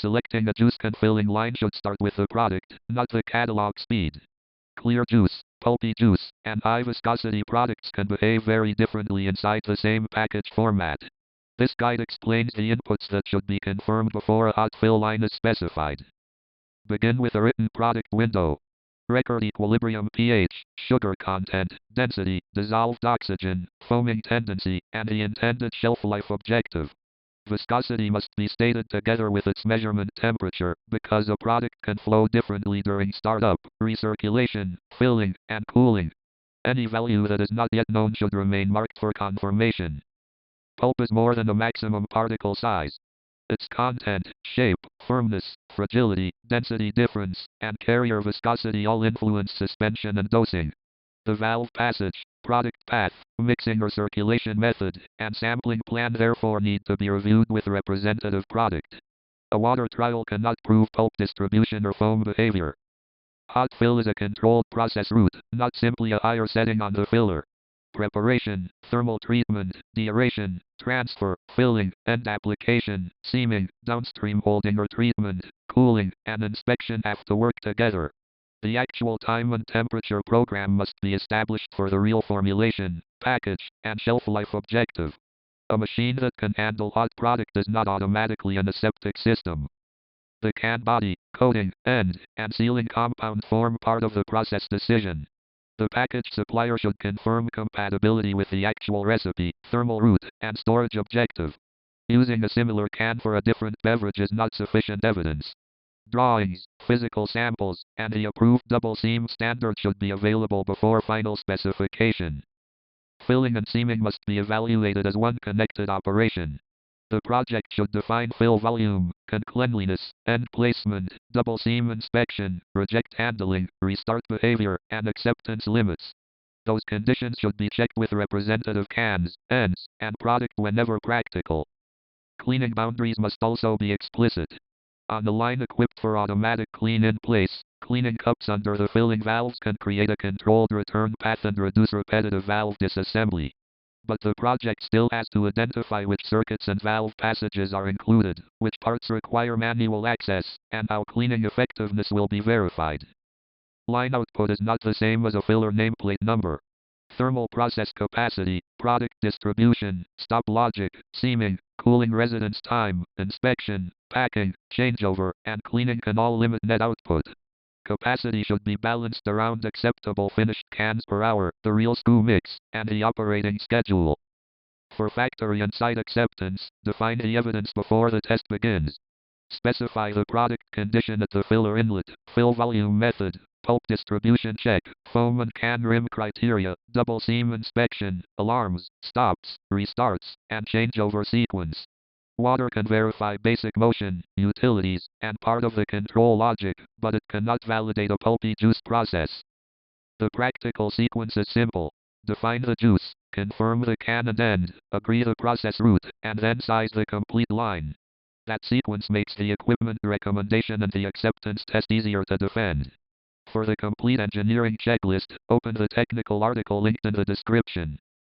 Selecting a juice can filling line should start with the product, not the catalog speed. Clear juice, pulpy juice, and high viscosity products can behave very differently inside the same package format. This guide explains the inputs that should be confirmed before a hot fill line is specified. Begin with a written product window. Record equilibrium pH, sugar content, density, dissolved oxygen, foaming tendency, and the intended shelf life objective. Viscosity must be stated together with its measurement temperature, because a product can flow differently during startup, recirculation, filling, and cooling. Any value that is not yet known should remain marked for confirmation. Pulp is more than a maximum particle size. Its content, shape, firmness, fragility, density difference, and carrier viscosity all influence suspension and dosing. The valve passage, product path, mixing or circulation method, and sampling plan therefore need to be reviewed with representative product. A water trial cannot prove pulp distribution or foam behavior. Hot fill is a controlled process route, not simply a higher setting on the filler. Preparation, thermal treatment, deaeration, transfer, filling, end application, seaming, downstream holding or treatment, cooling, and inspection have to work together. The actual time and temperature program must be established for the real formulation, package, and shelf life objective. A machine that can handle hot product is not automatically an aseptic system. The can body, coating, end, and sealing compound form part of the process decision. The package supplier should confirm compatibility with the actual recipe, thermal route, and storage objective. Using a similar can for a different beverage is not sufficient evidence. Drawings, physical samples, and the approved double seam standard should be available before final specification. Filling and seaming must be evaluated as one connected operation. The project should define fill volume, cleanliness, end placement, double seam inspection, reject handling, restart behavior, and acceptance limits. Those conditions should be checked with representative cans, ends, and product whenever practical. Cleaning boundaries must also be explicit. On the line equipped for automatic clean in place, cleaning cups under the filling valves can create a controlled return path and reduce repetitive valve disassembly. But the project still has to identify which circuits and valve passages are included, which parts require manual access, and how cleaning effectiveness will be verified. Line output is not the same as a filler nameplate number. Thermal process capacity, product distribution, stop logic, seaming, cooling residence time, inspection, packing, changeover, and cleaning can all limit net output. Capacity should be balanced around acceptable finished cans per hour, the real SKU mix, and the operating schedule. For factory and site acceptance, define the evidence before the test begins. Specify the product condition at the filler inlet, fill volume method, pulp distribution check, foam and can rim criteria, double seam inspection, alarms, stops, restarts, and changeover sequence. Water can verify basic motion, utilities, and part of the control logic, but it cannot validate a pulpy juice process. The practical sequence is simple. Define the juice, confirm the can and end, agree the process route, and then size the complete line. That sequence makes the equipment recommendation and the acceptance test easier to defend. For the complete engineering checklist, open the technical article linked in the description.